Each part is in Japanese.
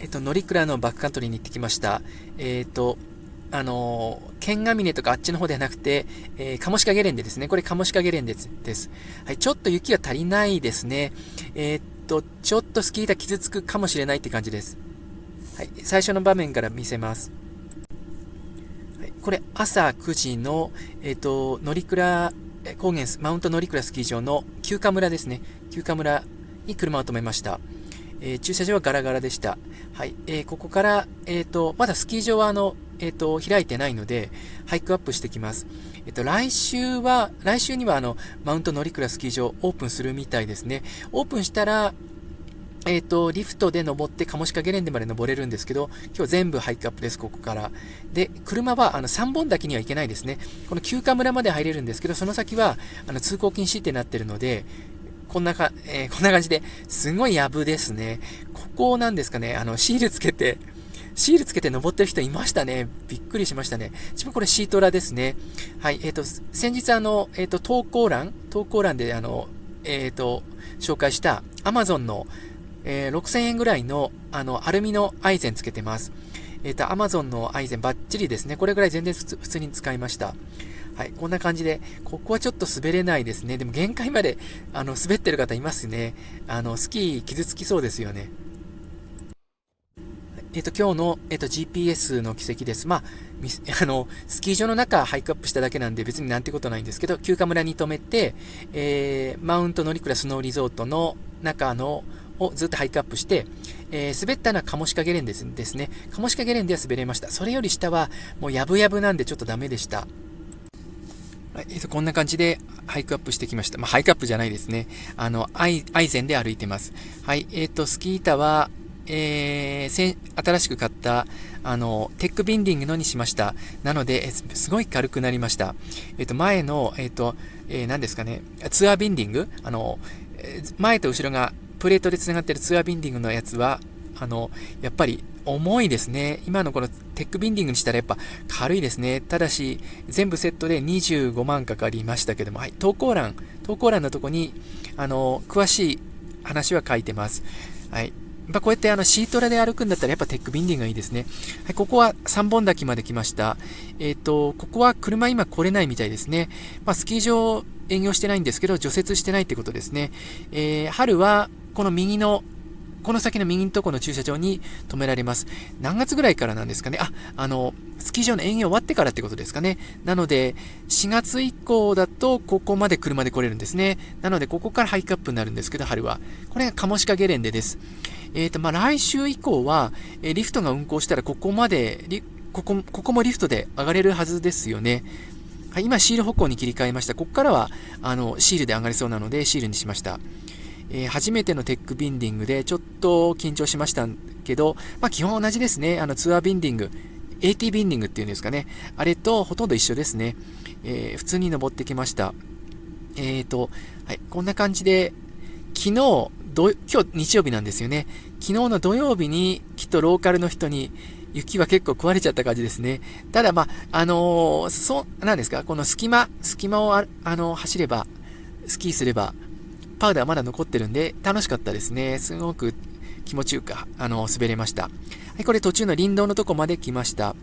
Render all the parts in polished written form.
乗鞍のバックカントリーに行ってきました。剣ヶ峰とかあっちの方ではなくて、カモシカゲレンデですね。これカモシカゲレンデです。はい、ちょっと雪が足りないですね。ちょっとスキー板傷つくかもしれないって感じです。はい、最初の場面から見せます。はい、これ朝9時の、乗鞍高原マウント乗鞍スキー場の休暇村ですね。休暇村に車を止めました。駐車場はガラガラでした。はい、ここから、まだスキー場は開いてないので、ハイクアップしてきます。来週にはマウント乗鞍スキー場オープンするみたいですね。オープンしたら、リフトで登ってカモシカゲレンデまで登れるんですけど、今日全部ハイクアップです、ここから。で、車は3本滝には行けないですね。この休暇村まで入れるんですけど、その先は通行禁止ってなってるので、こんな感じで、すごいやぶですね。ここなんですかね、シールつけて登ってる人いましたね。びっくりしましたね。自分これシートラですね。はい、先日投稿欄で紹介したアマゾンの、6000円ぐらいの、アルミのアイゼンつけてます。アマゾンのアイゼンバッチリですね。これぐらい全然普通に使いました。はい、こんな感じで、ここはちょっと滑れないですね。でも限界まで、滑ってる方いますね。スキー傷つきそうですよね。今日の、GPS の軌跡です。まあ、スキー場の中ハイクアップしただけなんで別になんてことないんですけど、休暇村に止めて、マウント乗鞍スノーリゾートの中のをずっとハイクアップして、滑ったのはカモシカゲレンデですね。カモシカゲレンデは滑れました。それより下はもうやぶやぶなんでちょっとダメでした。はい、こんな感じでハイクアップしてきました。まあ、ハイクアップじゃないですね。アイゼンで歩いてます。はい、スキー板は、新しく買った、テックビンディングのにしました。なので、すごい軽くなりました。前の、何ですかね、ツアービンディング前と後ろがプレートでつながっているツアービンディングのやつは、やっぱり重いですね。今のこのテックビンディングにしたらやっぱ軽いですね。ただし、全部セットで25万かかりましたけども、はい、投稿欄のとこに、詳しい話は書いてます。はい。こうやってシートラで歩くんだったらやっぱテックビンディングがいいですね。はい、ここは3本滝まで来ました。ここは車今来れないみたいですね。スキー場営業してないんですけど、除雪してないってことですね。春はこの先の右のところの駐車場に止められます。何月ぐらいからなんですかね。スキー場の営業終わってからってことですかね。なので、4月以降だと、ここまで車で来れるんですね。なので、ここからハイクアップになるんですけど、春は。これがカモシカゲレンデです。来週以降は、リフトが運行したら、ここもリフトで上がれるはずですよね。はい、今、シール歩行に切り替えました。ここからは、シールで上がれそうなので、シールにしました。初めてのテックビンディングでちょっと緊張しましたけど、基本同じですね。ツアービンディング、AT ビンディングっていうんですかね。あれとほとんど一緒ですね。普通に登ってきました。はい、こんな感じで、今日日曜日なんですよね。昨日の土曜日にきっとローカルの人に雪は結構食われちゃった感じですね。ただなんですか、この隙間を走れば、スキーすれば、パウダーまだ残ってるんで楽しかったですね。すごく気持ちよく滑れました。はい、これ途中の林道のとこまで来ました。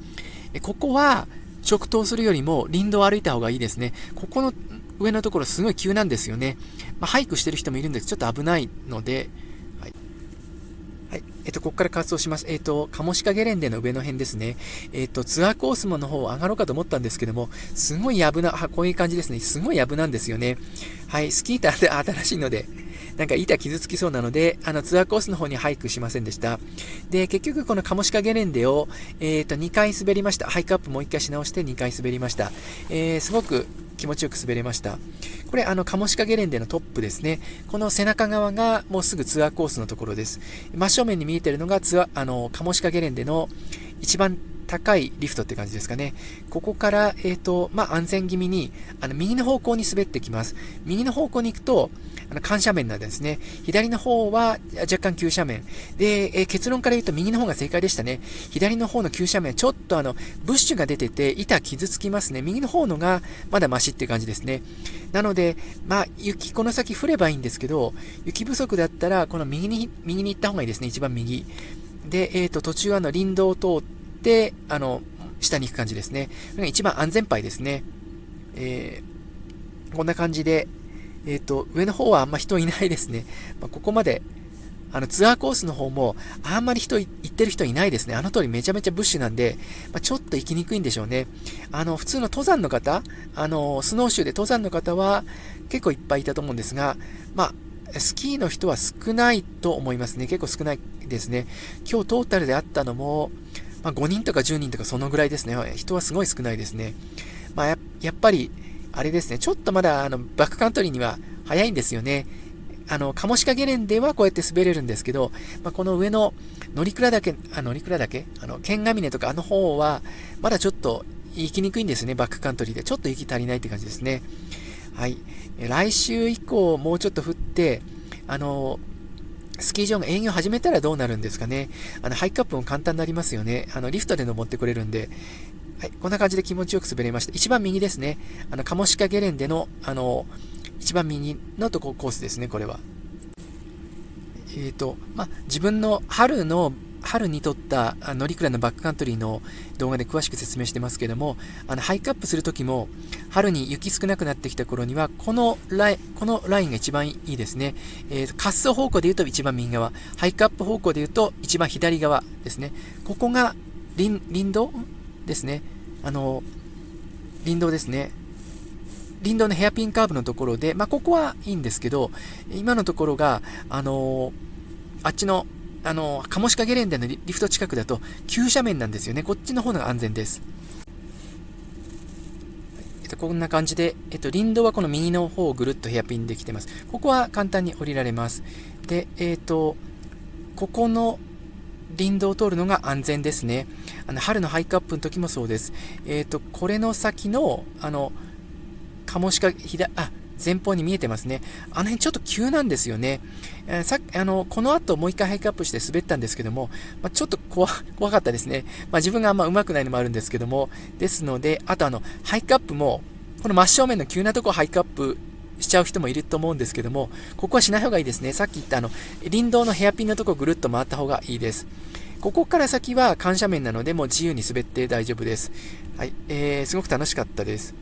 ここは直投するよりも林道を歩いた方がいいですね。ここの上のところすごい急なんですよね。ハイクしてる人もいるんですけどちょっと危ないので、はい、はい、ここから滑走します。カモシカゲレンデの上の辺ですね。ツアーコースの方を上がろうかと思ったんですけども、すごいやぶな、こういう感じですね。すごいやぶなんですよね。はい、スキー板で新しいので、なんか板傷つきそうなので、ツアーコースの方にハイクしませんでした。で、結局このカモシカゲレンデを、2回滑りました。ハイクアップもう1回し直して2回滑りました。すごく気持ちよく滑れました。これ、カモシカゲレンデのトップですね。この背中側がもうすぐツアーコースのところです。真正面に見えているのがカモシカゲレンデの一番高いリフトって感じですかね。ここから、安全気味に、右の方向に滑ってきます。右の方向に行くと、緩斜面なんですね。左の方は若干急斜面。で、結論から言うと右の方が正解でしたね。左の方の急斜面、ちょっとブッシュが出てて、板傷つきますね。右の方のがまだマシって感じですね。なので、雪この先降ればいいんですけど、雪不足だったら、この右に行った方がいいですね。一番右。で、途中林道を通って、下に行く感じですね。一番安全牌ですね。こんな感じで、上の方はあんま人いないですね。ここまで、ツアーコースの方も、あんまり行ってる人いないですね。あの通りめちゃめちゃブッシュなんで、ちょっと行きにくいんでしょうね。普通の登山の方、スノーシューで登山の方は結構いっぱいいたと思うんですが、スキーの人は少ないと思いますね。結構少ないですね。今日トータルであったのも、5人とか10人とかそのぐらいですね。人はすごい少ないですね。やっぱり、あれですね。ちょっとまだ、バックカントリーには早いんですよね。カモシカゲレンデはこうやって滑れるんですけど、この上の乗鞍岳、剣ヶ峰とかあの方は、まだちょっと行きにくいんですね、バックカントリーで。ちょっと行き足りないって感じですね。はい。来週以降、もうちょっと降って、スキー場が営業始めたらどうなるんですかね。ハイクアップも簡単になりますよね。リフトで登ってくれるんで。はい。こんな感じで気持ちよく滑れました。一番右ですね。カモシカゲレンデの、一番右のとこコースですね、これは。自分の春に撮った乗鞍のバックカントリーの動画で詳しく説明してますけども、ハイクアップするときも、春に雪少なくなってきた頃には、このラインが一番いいですね。滑走方向で言うと一番右側、ハイクアップ方向で言うと一番左側ですね。ここが林道ですね。林道ですね。林道のヘアピンカーブのところで、ここはいいんですけど、今のところが、あっちの、カモシカゲレンデのリフト近くだと、急斜面なんですよね。こっちの方が安全です。こんな感じで、林道はこの右の方をぐるっとヘアピンできてます。ここは簡単に降りられます。で、ここの林道を通るのが安全ですね。春のハイクアップの時もそうです。これの先の、カモシカ前方に見えてますね。あの辺ちょっと急なんですよね。この後もう一回ハイクアップして滑ったんですけども、ちょっと怖かったですね。自分があんま上手くないのもあるんですけども、ですので、あとハイクアップも、この真正面の急なところハイクアップしちゃう人もいると思うんですけども、ここはしない方がいいですね。さっき言った林道のヘアピンのところぐるっと回った方がいいです。ここから先は緩斜面なので、もう自由に滑って大丈夫です。はい、すごく楽しかったです。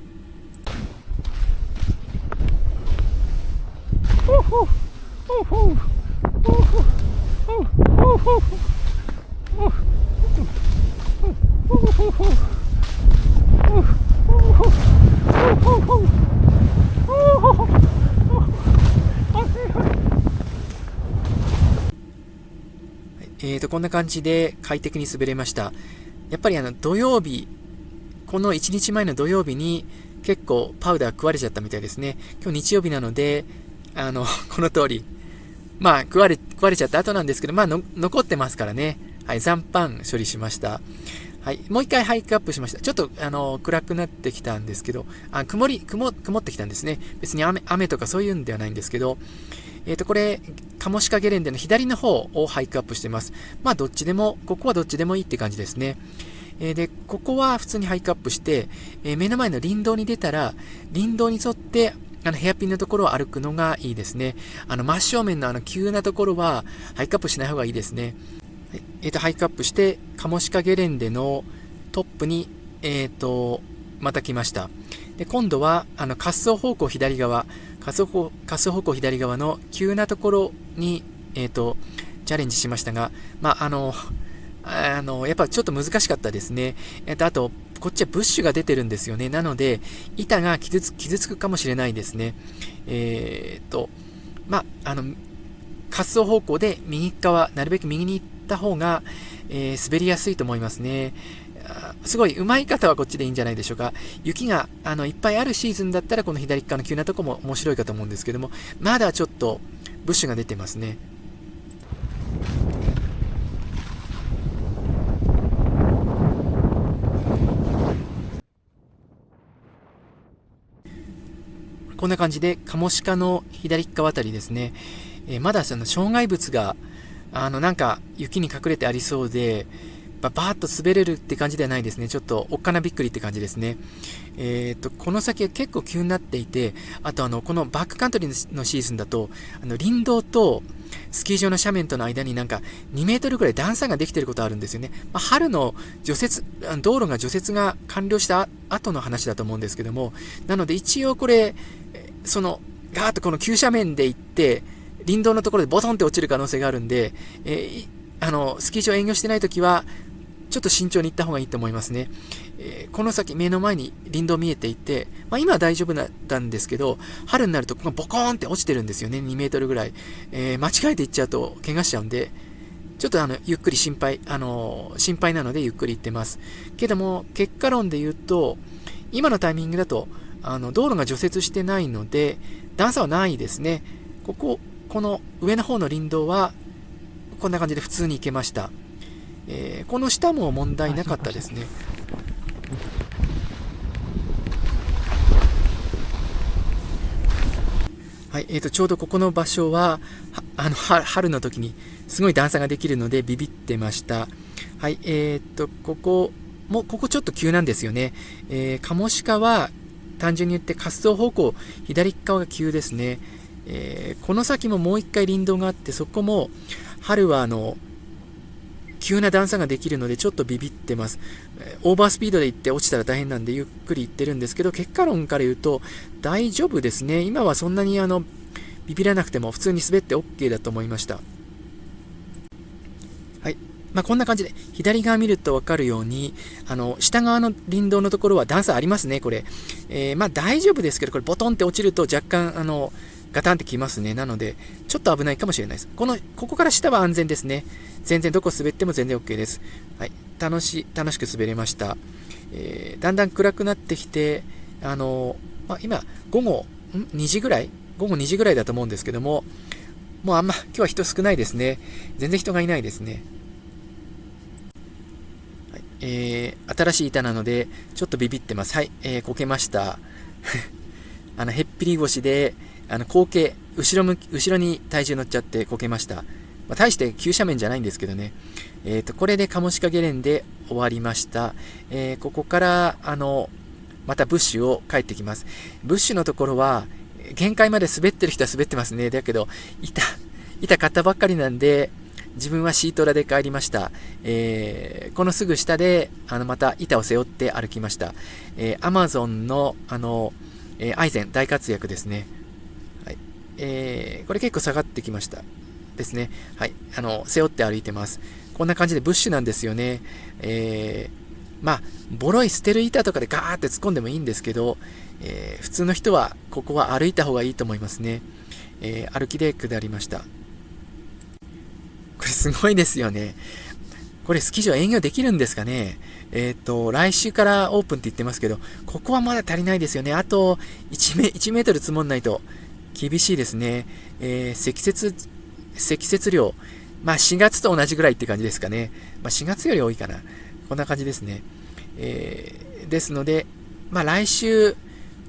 こんな感じで快適に滑れました。やっぱり土曜日、この1日前の土曜日に結構パウダー食われちゃったみたいですね。今日日曜日なので、この通り、食われちゃった後なんですけど、残ってますからね。はい、残飯処理しました。はい、もう一回ハイクアップしました。ちょっと、暗くなってきたんですけど、曇ってきたんですね。別に雨とかそういうんではないんですけど、これ、カモシカゲレンデの左の方をハイクアップしてます。どっちでも、ここはどっちでもいいって感じですね。で、ここは普通にハイクアップして、目の前の林道に出たら、林道に沿って、ヘアピンのところを歩くのがいいですね。真正面の急なところは、ハイクアップしない方がいいですね。ハイクアップして、カモシカゲレンデのトップに、また来ました。で、今度は、滑走方向左側の急なところに、チャレンジしましたが、やっぱちょっと難しかったですね。あと、こっちはブッシュが出てるんですよね。なので、板が傷つくかもしれないですね。滑走方向で右側、なるべく右に行った方が、滑りやすいと思いますね。すごい上手い方はこっちでいいんじゃないでしょうか。雪がいっぱいあるシーズンだったらこの左側の急なとこも面白いかと思うんですけども、まだちょっとブッシュが出てますね。こんな感じでカモシカの左側あたりですね。まだその障害物がなんか雪に隠れてありそうで、バーッと滑れるって感じではないですね。ちょっとおっかなびっくりって感じですね。この先は結構急になっていて、あとこのバックカントリーのシーズンだと、林道とスキー場の斜面との間になんか2メートルぐらい段差ができていることあるんですよね。春の道路が除雪が完了した後の話だと思うんですけども、なので一応これ、ガーッとこの急斜面で行って、林道のところでボトンって落ちる可能性があるんで、スキー場営業してないときは、ちょっと慎重に行った方がいいと思いますね。この先目の前に林道見えていて、今は大丈夫なんですけど、春になるとここがボコーンって落ちてるんですよね、2メートルぐらい。間違えて行っちゃうと怪我しちゃうんで、ちょっとゆっくり心配なのでゆっくり行ってます。けども、結果論で言うと、今のタイミングだと、道路が除雪してないので、段差はないですね。この上の方の林道は、こんな感じで普通に行けました。この下も問題なかったですね。はい、ちょうどここの場所は、春の時にすごい段差ができるのでビビってました。はい、ここちょっと急なんですよね。カモシカは単純に言って滑走方向、左側が急ですね。この先ももう一回林道があって、そこも春は急な段差ができるのでちょっとビビってます。オーバースピードで行って落ちたら大変なんでゆっくり行ってるんですけど、結果論から言うと大丈夫ですね。今はそんなにビビらなくても普通に滑って OK だと思いました。はい。こんな感じで左側見ると分かるように下側の林道のところは段差ありますね、これ。大丈夫ですけど、これボトンって落ちると若干ガタンってきますね。なので、ちょっと危ないかもしれないです。ここから下は安全ですね。全然どこ滑っても全然 OK です。はい。楽しく滑れました。だんだん暗くなってきて、今、午後2時ぐらいだと思うんですけども、もう今日は人少ないですね。全然人がいないですね。はい、新しい板なので、ちょっとビビってます。はい。こけました。へっぴり腰で、後傾、後ろに体重乗っちゃってこけました。大して急斜面じゃないんですけどね。これでカモシカゲレンで終わりました。ここから、またブッシュを帰ってきます。ブッシュのところは、限界まで滑ってる人は滑ってますね。だけど、板買ったばっかりなんで、自分はシートラで帰りました。このすぐ下で、また板を背負って歩きました。アマゾンの、アイゼン大活躍ですね。はい。これ結構下がってきましたですね。はい。背負って歩いてます。こんな感じでブッシュなんですよね。ボロい捨てる板とかでガーって突っ込んでもいいんですけど、普通の人はここは歩いた方がいいと思いますね。歩きで下りました。これすごいですよね。これスキー場営業できるんですかね。来週からオープンって言ってますけど、ここはまだ足りないですよね。あと1メートル積もんないと厳しいですね。積雪量、4月と同じぐらいって感じですかね。4月より多いかな。こんな感じですね。ですので、来週、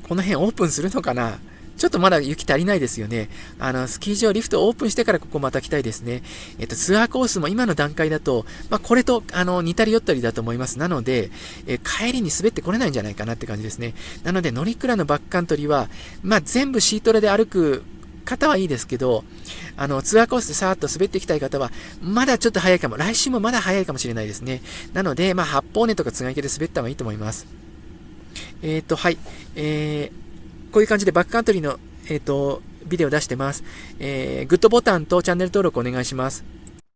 この辺オープンするのかな。ちょっとまだ雪足りないですよね。スキー場リフトオープンしてからここまた来たいですね。ツアーコースも今の段階だと、これと似たり寄ったりだと思います。なので、帰りに滑ってこれないんじゃないかなって感じですね。なので、乗鞍のバックカントリーは、全部シートラで歩く方はいいですけど、ツアーコースでさーっと滑っていきたい方は、まだちょっと早いかも。来週もまだ早いかもしれないですね。なので、八方根とかつがいけで滑った方がいいと思います。はい。こういう感じでバックカントリーの、ビデオ出してます。グッドボタンとチャンネル登録お願いします。